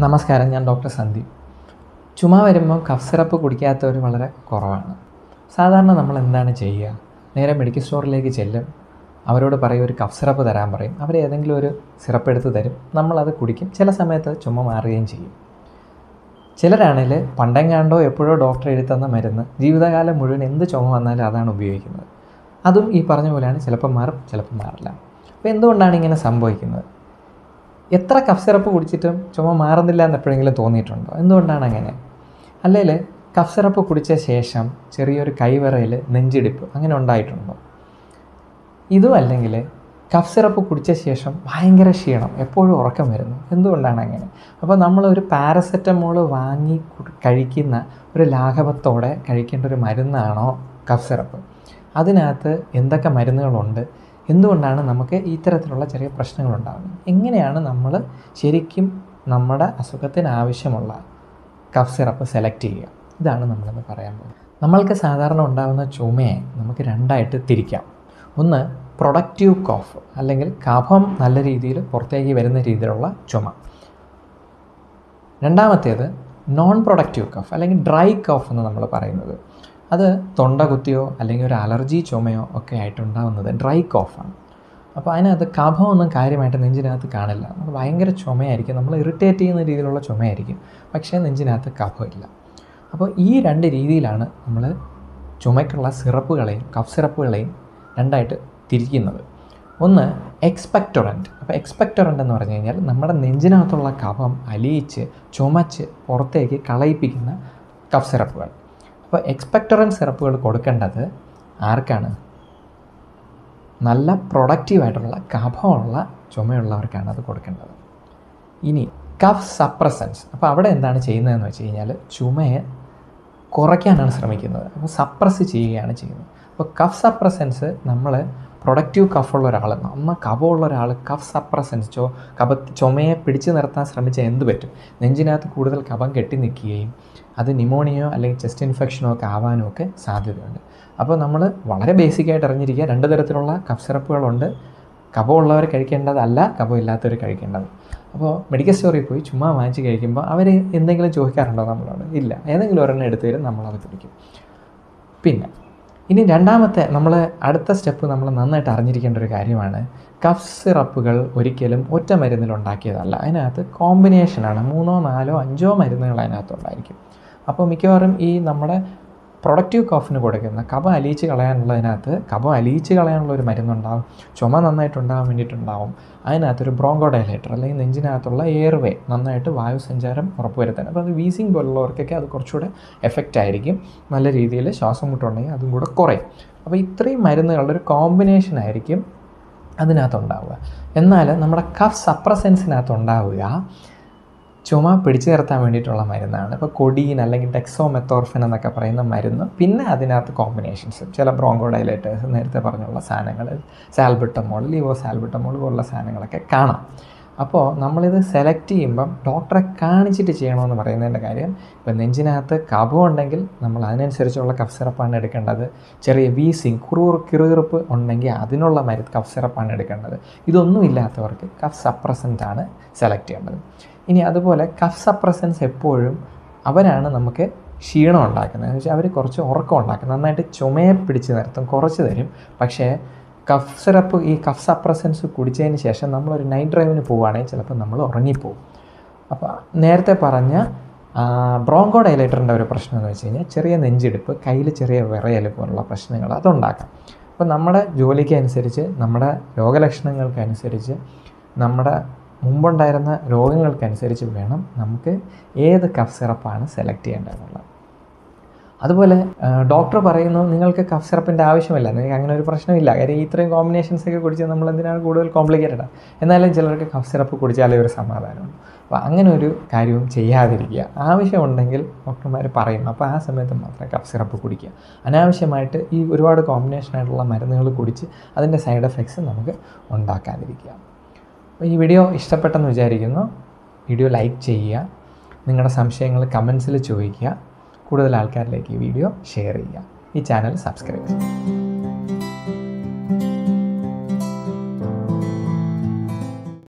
നമസ്കാരം, ഞാൻ ഡോക്ടർ സന്ദീപ്. ചുമ വരുമ്പോൾ കഫ് സിറപ്പ് കുടിക്കാത്തവർ വളരെ കുറവാണ്. സാധാരണ നമ്മൾ എന്താണ് ചെയ്യുക? നേരെ മെഡിക്കൽ സ്റ്റോറിലേക്ക് ചെല്ലും, അവരോട് പറയും ഒരു കഫ് സിറപ്പ് തരാൻ പറയും. അവർ ഏതെങ്കിലും ഒരു സിറപ്പ് എടുത്ത് തരും, നമ്മളത് കുടിക്കും. ചില സമയത്ത് ചുമ മാറുകയും ചെയ്യും. ചിലരാണെങ്കിൽ പണ്ടെങ്ങാണ്ടോ എപ്പോഴോ ഡോക്ടർ എഴുതി തന്ന മരുന്ന് ജീവിതകാലം മുഴുവൻ എന്ത് ചുമ വന്നാലും അതാണ് ഉപയോഗിക്കുന്നത്. അതും ഈ പറഞ്ഞ പോലെയാണ്, ചിലപ്പോൾ മാറും, ചിലപ്പോൾ മാറില്ല. അപ്പോൾ എന്തുകൊണ്ടാണ് ഇങ്ങനെ സംഭവിക്കുന്നത്? എത്ര കഫ് സിറപ്പ് കുടിച്ചിട്ടും ചുമ മാറുന്നില്ല എന്ന് എപ്പോഴെങ്കിലും തോന്നിയിട്ടുണ്ടോ? എന്തുകൊണ്ടാണ് അങ്ങനെ? അല്ലെങ്കിൽ കഫ് സിറപ്പ് കുടിച്ച ശേഷം ചെറിയൊരു കൈവിറയൽ, നെഞ്ചിടിപ്പ് അങ്ങനെ ഉണ്ടായിട്ടുണ്ടോ? ഇതും അല്ലെങ്കിൽ കഫ് സിറപ്പ് കുടിച്ച ശേഷം ഭയങ്കര ക്ഷീണം, എപ്പോഴും ഉറക്കം വരുന്നു. എന്തുകൊണ്ടാണ് അങ്ങനെ? അപ്പോൾ നമ്മളൊരു പാരസെറ്റമോൾ വാങ്ങി കഴിക്കുന്ന ഒരു ലാഘവത്തോടെ കഴിക്കേണ്ട ഒരു മരുന്നാണോ കഫ് സിറപ്പ്? അതിനകത്ത് എന്തൊക്കെ മരുന്നുകളുണ്ട്? എന്തുകൊണ്ടാണ് നമുക്ക് ഇത്തരത്തിലുള്ള ചെറിയ പ്രശ്നങ്ങളുണ്ടാകുന്നത്? എങ്ങനെയാണ് നമ്മൾ ശരിക്കും നമ്മുടെ അസുഖത്തിന് ആവശ്യമുള്ള കഫ് സിറപ്പ് സെലക്ട് ചെയ്യുക? ഇതാണ് നമ്മളിന്ന് പറയാൻ പോകുന്നത്. നമ്മൾക്ക് സാധാരണ ഉണ്ടാകുന്ന ചുമയെ നമുക്ക് രണ്ടായിട്ട് തിരിക്കാം. ഒന്ന് പ്രൊഡക്റ്റീവ് കോഫ്, അല്ലെങ്കിൽ കഫം നല്ല രീതിയിൽ പുറത്തേക്ക് വരുന്ന രീതിയിലുള്ള ചുമ. രണ്ടാമത്തേത് നോൺ പ്രൊഡക്റ്റീവ് കഫ്, അല്ലെങ്കിൽ ഡ്രൈ കഫ് എന്ന് നമ്മൾ പറയുന്നത്. അത് തൊണ്ട കുത്തിയോ അല്ലെങ്കിൽ ഒരു അലർജി ചുമയോ ഒക്കെ ആയിട്ടുണ്ടാകുന്നത് ഡ്രൈ കോഫാണ്. അപ്പോൾ അതിനകത്ത് കഫമൊന്നും കാര്യമായിട്ട് നെഞ്ചിനകത്ത് കാണില്ല. നമുക്ക് ഭയങ്കര ചുമയായിരിക്കും, നമ്മൾ ഇറിറ്റേറ്റ് ചെയ്യുന്ന രീതിയിലുള്ള ചുമയായിരിക്കും, പക്ഷേ നെഞ്ചിനകത്ത് കഫമില്ല. അപ്പോൾ ഈ രണ്ട് രീതിയിലാണ് നമ്മൾ ചുമയ്ക്കുള്ള സിറപ്പുകളെയും കഫ് സിറപ്പുകളെയും രണ്ടായിട്ട് തിരിക്കുന്നത്. ഒന്ന് എക്സ്പെക്ടോറൻറ്റ്. അപ്പോൾ എക്സ്പെക്ടോറൻറ്റ് എന്ന് പറഞ്ഞു കഴിഞ്ഞാൽ നമ്മുടെ നെഞ്ചിനകത്തുള്ള കഫം അലിയിച്ച് ചുമച്ച് പുറത്തേക്ക് കളയിപ്പിക്കുന്ന കഫ് സിറപ്പുകൾ. അപ്പോൾ എക്സ്പെക്ടോറൻറ്റ് സിറപ്പുകൾ കൊടുക്കേണ്ടത് ആർക്കാണ്? നല്ല പ്രൊഡക്റ്റീവായിട്ടുള്ള കഫമുള്ള ചുമയുള്ളവർക്കാണ് അത് കൊടുക്കേണ്ടത്. ഇനി കഫ് സപ്രസൻസ്. അപ്പോൾ അവിടെ എന്താണ് ചെയ്യുന്നതെന്ന് വെച്ച് കഴിഞ്ഞാൽ ചുമയെ കുറയ്ക്കാനാണ് ശ്രമിക്കുന്നത്, അപ്പോൾ സപ്രസ് ചെയ്യുകയാണ് ചെയ്യുന്നത്. അപ്പോൾ കഫ് സപ്രസൻസ് നമ്മൾ പ്രൊഡക്റ്റീവ് കഫുള്ള ഒരാൾ, കഫമുള്ള ഒരാൾ കഫ് സപ്രസൻസ് ചുമയെ പിടിച്ചു നിർത്താൻ ശ്രമിച്ചാൽ എന്ത് പറ്റും? നെഞ്ചിനകത്ത് കൂടുതൽ കഫം കെട്ടി നിൽക്കുകയും അത് ന്യൂമോണിയോ അല്ലെങ്കിൽ ചെസ്റ്റ് ഇൻഫെക്ഷനോ ഒക്കെ ആവാനും ഒക്കെ സാധ്യതയുണ്ട്. അപ്പോൾ നമ്മൾ വളരെ ബേസിക്കായിട്ട് അറിഞ്ഞിരിക്കുക, രണ്ട് തരത്തിലുള്ള കഫ് സിറപ്പുകളുണ്ട്. കഫമുള്ളവർ കഴിക്കേണ്ടതല്ല, കഫമില്ലാത്തവർ കഴിക്കേണ്ടത്. അപ്പോൾ മെഡിക്കൽ സ്റ്റോറിൽ പോയി ചുമ്മാ വാങ്ങിച്ച് കഴിക്കുമ്പോൾ അവർ എന്തെങ്കിലും ചോദിക്കാറുണ്ടോ നമ്മളോട്? ഇല്ല. ഏതെങ്കിലും ഒരെണ്ണം എടുത്തു തരും, നമ്മളത് കുടിക്കും. പിന്നെ ഇനി രണ്ടാമത്തെ അടുത്ത സ്റ്റെപ്പ് നമ്മൾ നന്നായിട്ട് അറിഞ്ഞിരിക്കേണ്ട ഒരു കാര്യമാണ്, കഫ് സിറപ്പുകൾ ഒരിക്കലും ഒറ്റ മരുന്നിൽ ഉണ്ടാക്കിയതല്ല. അതിനകത്ത് കോമ്പിനേഷനാണ്. 3, 4, 5 മരുന്നുകൾ അതിനകത്തുണ്ടായിരിക്കും. അപ്പോൾ മിക്കവാറും ഈ നമ്മുടെ പ്രൊഡക്റ്റീവ് കഫിന് കൊടുക്കുന്ന കഫം അലിയിച്ച് കളയാനുള്ള ഒരു മരുന്നുണ്ടാവും. ചുമ നന്നായിട്ടുണ്ടാകാൻ വേണ്ടിയിട്ടുണ്ടാവും. അതിനകത്തൊരു ബ്രോങ്കോഡൈലേറ്റർ, അല്ലെങ്കിൽ നെഞ്ചിനകത്തുള്ള എയർവേ നന്നായിട്ട് വായുസഞ്ചാരം ഉറപ്പുവരുത്താൻ. അപ്പോൾ അത് വീസിങ് പോലുള്ളവർക്കൊക്കെ അത് കുറച്ചുകൂടെ എഫക്റ്റ് ആയിരിക്കും. നല്ല രീതിയിൽ ശ്വാസം മുട്ടുണ്ടെങ്കിൽ അതും കൂടെ കുറയും. അപ്പോൾ ഇത്രയും മരുന്നുകളുടെ ഒരു കോമ്പിനേഷൻ ആയിരിക്കും അതിനകത്തുണ്ടാവുക. എന്നാൽ നമ്മുടെ കഫ് സപ്രസൻസിനകത്തുണ്ടാവുക ചുമ പിടിച്ചു നിർത്താൻ വേണ്ടിയിട്ടുള്ള മരുന്നാണ്. ഇപ്പോൾ കൊഡീൻ അല്ലെങ്കിൽ ഡെക്സോമെത്തോർഫിൻ എന്നൊക്കെ പറയുന്ന മരുന്ന്, പിന്നെ അതിനകത്ത് കോമ്പിനേഷൻസ്, ചില ബ്രോങ്കോഡൈലേറ്റേഴ്സ്, നേരത്തെ പറഞ്ഞുള്ള സാധനങ്ങൾ, സാൽബുട്ടമോൾ, ലിവോസാൽബുട്ടമോൾ പോലുള്ള സാധനങ്ങളൊക്കെ കാണാം. അപ്പോൾ നമ്മളിത് സെലക്ട് ചെയ്യുമ്പം ഡോക്ടറെ കാണിച്ചിട്ട് ചെയ്യണമെന്ന് പറയുന്നതിൻ്റെ കാര്യം, ഇപ്പോൾ നെഞ്ചിനകത്ത് കഫം ഉണ്ടെങ്കിൽ നമ്മൾ അതിനനുസരിച്ചുള്ള കഫ് സിറപ്പാണ് എടുക്കേണ്ടത്. ചെറിയ വീസിങ്, കിറുകിറുപ്പ് ഉണ്ടെങ്കിൽ അതിനുള്ള കഫ് സിറപ്പാണ് എടുക്കേണ്ടത്. ഇതൊന്നും ഇല്ലാത്തവർക്ക് കഫ് സപ്രസൻ്റാണ് സെലക്ട് ചെയ്യേണ്ടത്. ഇനി അതുപോലെ കഫ് സപ്രസൻസ് എപ്പോഴും അവരാണ് നമുക്ക് ക്ഷീണം ഉണ്ടാക്കുന്നത്. എന്ന് വെച്ചാൽ അവർ കുറച്ച് ഉറക്കം ഉണ്ടാക്കും, നന്നായിട്ട് ചുമയെ പിടിച്ച് നിർത്തും, കുറച്ച് തരും. പക്ഷേ കഫ് സിറപ്പ്, ഈ കഫ് സപ്രസൻസ് കുടിച്ചതിന് ശേഷം നമ്മളൊരു നൈറ്റ് ഡ്രൈവിന് പോവുകയാണെങ്കിൽ ചിലപ്പോൾ നമ്മൾ ഉറങ്ങിപ്പോവും. അപ്പോൾ നേരത്തെ പറഞ്ഞ ബ്രോങ്കോഡൈലേറ്ററിൻ്റെ ഒരു പ്രശ്നം എന്ന് വെച്ച് കഴിഞ്ഞാൽ ചെറിയ നെഞ്ചിടിപ്പ്, കയ്യിൽ ചെറിയ വിറയൽ പോലുള്ള പ്രശ്നങ്ങൾ അതുണ്ടാക്കാം. അപ്പോൾ നമ്മുടെ ജോലിക്കനുസരിച്ച്, നമ്മുടെ രോഗലക്ഷണങ്ങൾക്കനുസരിച്ച്, നമ്മുടെ മുമ്പുണ്ടായിരുന്ന രോഗങ്ങൾക്കനുസരിച്ച് വേണം നമുക്ക് ഏത് കഫ് സിറപ്പാണ് സെലക്ട് ചെയ്യേണ്ടതെന്നുള്ളത്. അതുപോലെ ഡോക്ടർ പറയുന്നു നിങ്ങൾക്ക് കഫ് സിറപ്പിൻ്റെ ആവശ്യമില്ല, നിങ്ങൾക്ക് അങ്ങനെ ഒരു പ്രശ്നമില്ല, കാര്യം ഇത്രയും കോമ്പിനേഷൻസൊക്കെ കുടിച്ചാൽ നമ്മൾ എന്തിനാണ് കൂടുതൽ കോംപ്ലിക്കേറ്റഡ്. എന്നാലും ചിലർക്ക് കഫ് സിറപ്പ് കുടിച്ചാലേ ഒരു സമാധാനമുണ്ട്. അപ്പോൾ അങ്ങനെ ഒരു കാര്യവും ചെയ്യാതിരിക്കുക. ആവശ്യമുണ്ടെങ്കിൽ ഡോക്ടർമാർ പറയും, അപ്പോൾ ആ സമയത്ത് മാത്രമേ കഫ് സിറപ്പ് കുടിക്കുക. അനാവശ്യമായിട്ട് ഈ ഒരുപാട് കോമ്പിനേഷനായിട്ടുള്ള മരുന്നുകൾ കുടിച്ച് അതിൻ്റെ സൈഡ് എഫക്ട്സ് നമുക്ക് ഉണ്ടാക്കാതിരിക്കുക. അപ്പോൾ ഈ വീഡിയോ ഇഷ്ടപ്പെട്ടെന്ന് വിചാരിക്കുന്നു. വീഡിയോ ലൈക്ക് ചെയ്യുക, നിങ്ങളുടെ സംശയങ്ങൾ കമൻസിൽ ചോദിക്കുക, കൂടുതൽ ആൾക്കാരിലേക്ക് ഈ വീഡിയോ ഷെയർ ചെയ്യുക, ഈ ചാനൽ സബ്സ്ക്രൈബ് ചെയ്യുക.